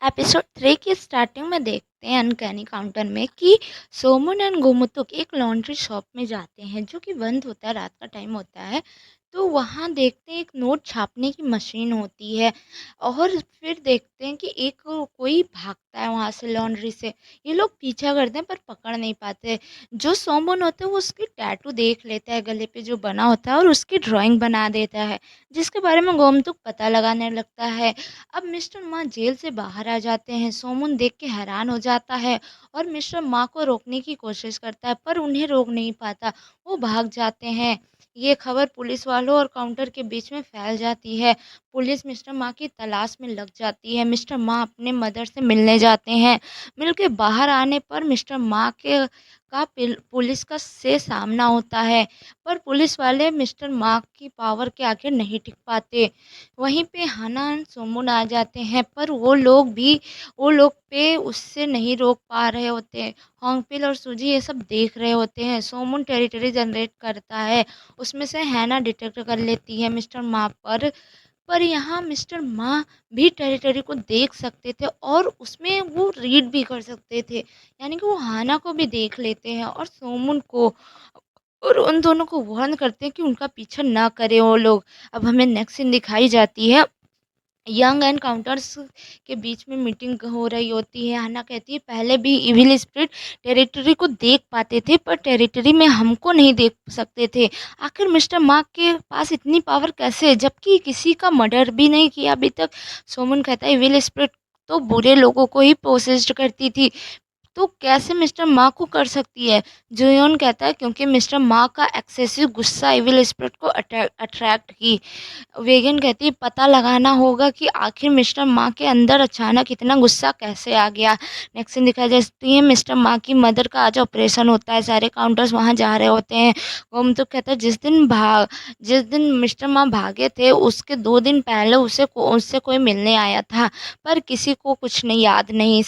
Episode 3 की starting में देखते हैं अनकैनी काउंटर में कि सोमन एंड गोमुतुक एक लॉन्ड्री शॉप में जाते हैं जो कि बंद होता है, रात का टाइम होता है। तो वहाँ देखते हैं एक नोट छापने की मशीन होती है और फिर देखते हैं कि एक कोई भागता है वहाँ से लॉन्ड्री से। ये लोग पीछा करते हैं पर पकड़ नहीं पाते। जो सोमन होता है वो उसकी टैटू देख लेता है गले पे जो बना होता है और उसकी ड्राइंग बना देता है, जिसके बारे में गोमुतुक पता लगाने लगता है। अब मिस्टर मा जेल से बाहर आ जाते हैं। सोमन देख के हैरान हो जाता है और मिस्टर मा को रोकने की कोशिश करता है पर उन्हें रोक नहीं पाता। वो भाग जाते हैं। ये खबर पुलिस वालों और काउंटर के बीच में फैल जाती है। पुलिस मिस्टर मा की तलाश में लग जाती है। मिस्टर मा अपने मदर से मिलने जाते हैं। मिलके बाहर आने पर मिस्टर मा के पुलिस का से सामना होता है, पर पुलिस वाले मिस्टर मा की पावर के आगे नहीं टिक पाते। वहीं पे हाना एंड सोमून आ जाते हैं पर वो लोग पे उससे नहीं रोक पा रहे होते हैं। होंगपिल और सूजी ये सब देख रहे होते हैं। सोमून टेरिटरी जनरेट करता है, उसमें से हैना डिटेक्ट कर लेती है मिस्टर मा पर यहाँ मिस्टर मा भी टेरिटरी को देख सकते थे और उसमें वो रीड भी कर सकते थे, यानी कि वो हाना को भी देख लेते हैं और सोमून को, और उन दोनों को वार्न करते हैं कि उनका पीछा ना करें वो लोग। अब हमें नेक्स्ट सीन दिखाई जाती है, यंग एनकाउंटर्स के बीच में मीटिंग हो रही होती है। हन्ना कहती है पहले भी इविल स्पिरिट टेरिटरी को देख पाते थे पर टेरिटरी में हमको नहीं देख सकते थे। आखिर मिस्टर मार्क के पास इतनी पावर कैसे, जबकि किसी का मर्डर भी नहीं किया अभी तक। सोमन कहता है इविल स्पिरिट तो बुरे लोगों को ही पोसेस्ड करती थी, तो कैसे मिस्टर मा को कर सकती है। जोयोन कहता है क्योंकि मिस्टर मा का एक्सेसिव गुस्सा इविल स्पिरिट को अट्रैक्ट की। वेगन कहती है पता लगाना होगा कि आखिर मिस्टर माँ के अंदर अचानक इतना गुस्सा कैसे आ गया। नेक्स्ट सीन दिखाई जाती है, मिस्टर माँ की मदर का आज ऑपरेशन होता है, सारे काउंटर्स वहाँ जा रहे होते हैं। गोम तो कहता है जिस दिन मिस्टर माँ भागे थे उसके 2 दिन पहले उससे कोई मिलने आया था, पर किसी को कुछ नहीं याद नहीं।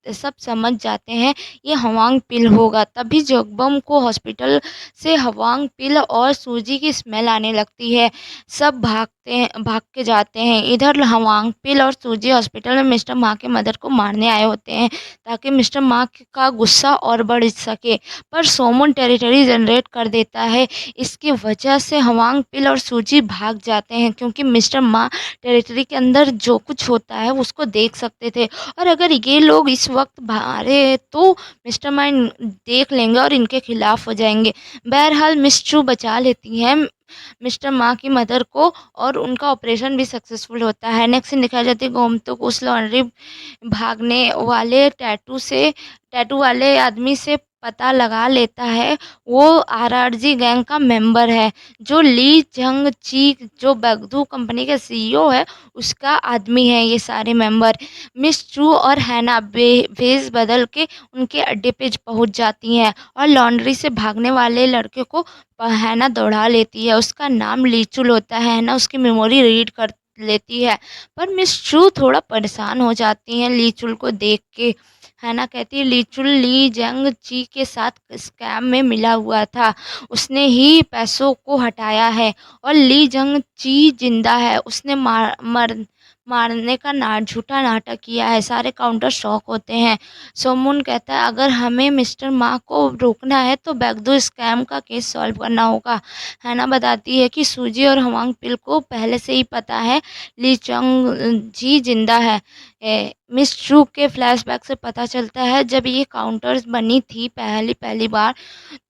सब समझ जाते हैं ये हवांग पिल होगा। तभी जोगबम को हॉस्पिटल से हवांग पिल और सूजी की स्मेल आने लगती है। सब भाग के जाते हैं। इधर हवांग पिल और सूजी हॉस्पिटल में मिस्टर मा के मदर को मारने आए होते हैं ताकि मिस्टर मा का गुस्सा और बढ़ सके, पर सोमन टेरिटरी जनरेट कर देता है। इसकी वजह से हवांग पिल और सूजी भाग जाते हैं क्योंकि मिस्टर मा टेरिटरी के अंदर जो कुछ होता है उसको देख सकते थे, और अगर ये लोग इस वक्त भागे तो मिस्टर मा देख लेंगे और इनके खिलाफ हो जाएंगे। बहरहाल मिस चू बचा लेती हैं मिस्टर मा की मदर को और उनका ऑपरेशन भी सक्सेसफुल होता है। नेक्स्ट सीन दिखाई जाती है गोमतुक उस लॉन्ड्री भागने वाले टैटू वाले आदमी से पता लगा लेता है। वो आरआरजी गैंग का मेंबर है, जो ली जंग ची जो बगदू कंपनी के सीईओ है उसका आदमी है। ये सारे मेंबर मिस चू और हैना भेस बदल के उनके अड्डे पे पहुंच जाती हैं और लॉन्ड्री से भागने वाले लड़के को हैना दौड़ा लेती है। उसका नाम लीचुल होता है ना, उसकी मेमोरी रीड कर लेती है, पर मिस चू थोड़ा परेशान हो जाती हैं लीचुल को देख के। हैना कहती है लीचुल ली जंग ची के साथ स्कैम में मिला हुआ था, उसने ही पैसों को हटाया है और ली जंग ची जिंदा है, उसने मारने का झूठा नाटक किया है। सारे काउंटर शॉक होते हैं। सोमून कहता है अगर हमें मिस्टर मा को रोकना है तो बैगदू स्कैम का केस सॉल्व करना होगा। हैना बताती है कि सूजी और हवांग पिल को पहले से ही पता है ली चंग जी जिंदा है। मिस चू के फ्लैशबैक से पता चलता है जब ये काउंटर्स बनी थी पहली पहली बार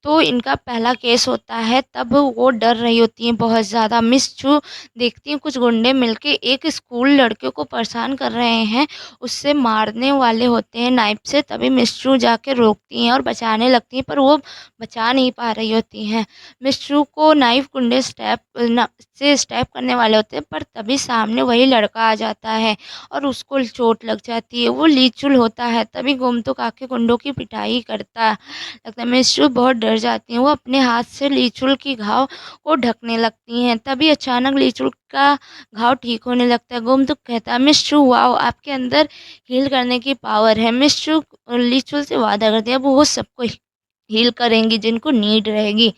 तो इनका पहला केस होता है, तब वो डर रही होती हैं बहुत ज़्यादा। मिस चू देखती हैं कुछ गुंडे मिलके एक स्कूल लड़के को परेशान कर रहे हैं, उससे मारने वाले होते हैं नाइफ से। तभी मिस चू जाके रोकती हैं और बचाने लगती हैं, पर वो बचा नहीं पा रही होती हैं। मिस चू को नाइफ गुंडे स्टैप करने वाले होते हैं, पर तभी सामने वही लड़का आ जाता है और उसको चोट लग जाती है। वो लीचुल होता है। तभी गोमतुक आके गुंडों की पिटाई करता लगता है। मिस चू बहुत डर जाती हैं। वो अपने हाथ से लीचुल की घाव को ढकने लगती हैं। तभी अचानक लीचुल का घाव ठीक होने लगता है। गोमतुक कहता है मिस चू वाओ, आपके अंदर हील करने की पावर है। मिस चू लीचुल से वादा करती है अब वो सबको हील करेंगी जिनको नीड रहेगी।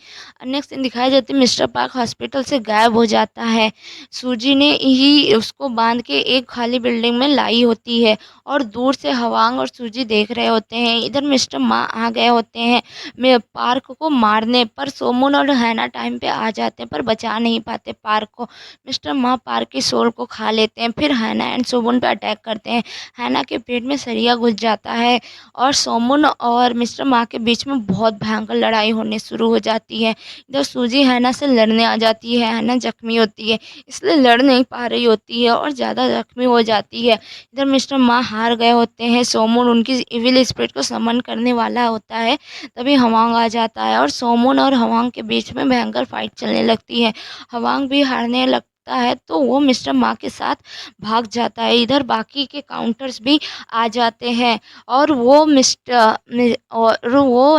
नेक्स्ट सीन दिखाया जाता है मिस्टर पार्क हॉस्पिटल से गायब हो जाता है। सूजी ने ही उसको बाँध के एक खाली बिल्डिंग में लाई होती है और दूर से हवांग और सूजी देख रहे होते हैं। इधर मिस्टर मा आ गए होते हैं में पार्क को मारने पर सोमन और हैना टाइम पे आ जाते हैं पर बचा नहीं पाते पार्क को। मिस्टर मा पार्क की सोल को खा लेते हैं फिर हैना एंड सोमन पे अटैक करते हैं। हैना के पेट में सरिया घुस जाता है और सोमन और मिस्टर मा के बीच में बहुत भयंकर लड़ाई होने शुरू हो जाती है। इधर सूजी हैना से लड़ने आ जाती है, हैना जख्मी होती है इसलिए लड़ नहीं पा रही होती है और ज़्यादा जख्मी हो जाती है। इधर मिस्टर मा हार गए होते हैं, सोमन उनकी इविल स्पिरिट को समन करने वाला होता है, तभी हवांग आ जाता है और सोमन और हवांग के बीच में भयंकर फाइट चलने लगती है। हवांग भी हारने लगता है तो वो मिस्टर मा के साथ भाग जाता है। इधर बाकी के काउंटर्स भी आ जाते हैं और वो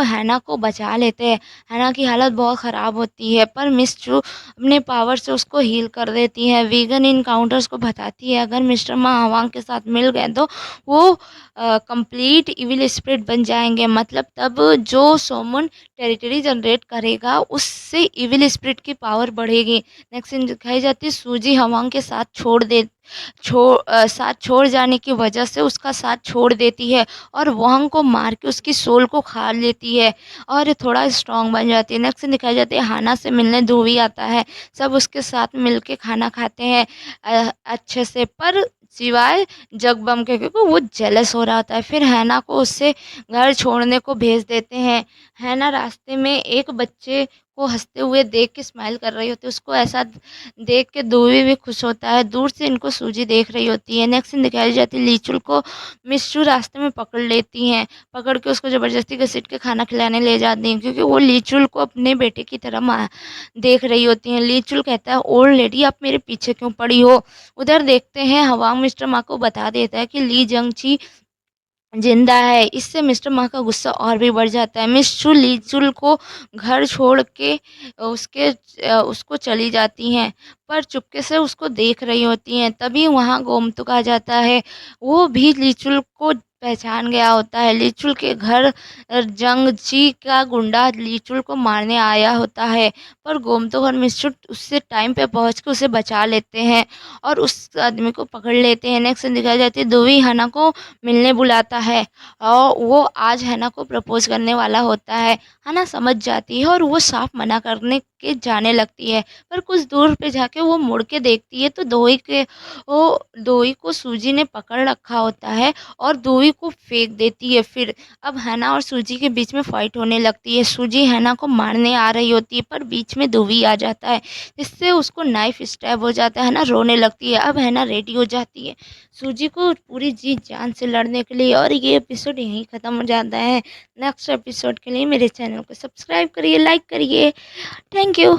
हैना को बचा लेते हैं। हैना की हालत बहुत ख़राब होती है पर मिस चू अपने पावर से उसको हील कर देती है। वीगन इन काउंटर्स को बताती है अगर मिस्टर मा हवांग के साथ मिल गए तो वो कंप्लीट इविल स्पिरिट बन जाएंगे, मतलब तब जो सोमन टेरिटरी जनरेट करेगा उससे इविल स्पिरिट की पावर बढ़ेगी। नेक्स्ट सीन दिखाई जाती है सूजी हवांग के साथ साथ छोड़ जाने की वजह से उसका साथ छोड़ देती है और वोंग को मार के उसकी सोल को खा लेती है और थोड़ा स्ट्रांग बन जाती है। नेक्स्ट सीन दिखाई जाती है हाना से मिलने धोबी आता है, सब उसके साथ मिलके खाना खाते हैं अच्छे से, पर सिवाय जगबम के क्योंकि वो जेलस हो रहा होता है। फिर हैना को उससे घर छोड़ने को भेज देते हैं। हैना रास्ते में एक बच्चे को हंसते हुए देख के स्माइल कर रही होती है, उसको ऐसा देख के धोबी भी खुश होता है। दूर से इनको सूजी देख रही होती है। नेक्स्ट सीन दिखाई जाती है लीचुल को मिस्सू रास्ते में पकड़ लेती हैं, पकड़ के उसको ज़बरदस्ती घसीट के खाना खिलाने ले जाती हैं क्योंकि वो लीचुल को अपने बेटे की तरह देख रही होती हैं। लीचुल कहता है ओल्ड लेडी आप मेरे पीछे क्यों पड़ी हो। उधर देखते हैं हवांग मिस्टर मा को बता देता है कि ली जंगची जिंदा है, इससे मिस्टर मा का गुस्सा और भी बढ़ जाता है। मिस चू लीचुल को घर छोड़ के उसको चली जाती हैं पर चुपके से उसको देख रही होती हैं। तभी वहाँ गोमतुक आ जाता है, वो भी लीचुल को पहचान गया होता है। लीचुल के घर जंगची का गुंडा लीचुल को मारने आया होता है पर गोमतुक और मिस्चू उससे टाइम पे पहुँच के उसे बचा लेते हैं और उस आदमी को पकड़ लेते हैं। नेक्स्ट दिखाई जाती है दोवी हना को मिलने बुलाता है और वो आज हैना को प्रपोज करने वाला होता है। हैना समझ जाती है और वो साफ मना करने के जाने लगती है पर कुछ दूर पे जाके वो मुड़ के देखती है तो दोई को सूजी ने पकड़ रखा होता है और दोई को फेंक देती है। फिर अब हैना और सूजी के बीच में फाइट होने लगती है। सूजी हैना को मारने आ रही होती है पर बीच में दोई आ जाता है जिससे उसको नाइफ स्टैब हो जाता है। हैना रोने लगती है। अब हैना रेडी हो जाती है सूजी को पूरी जी जान से लड़ने के लिए और ये एपिसोड यहीं ख़त्म हो जाता है। नेक्स्ट एपिसोड के लिए मेरे चैनल को सब्सक्राइब करिए, लाइक करिए। Thank you.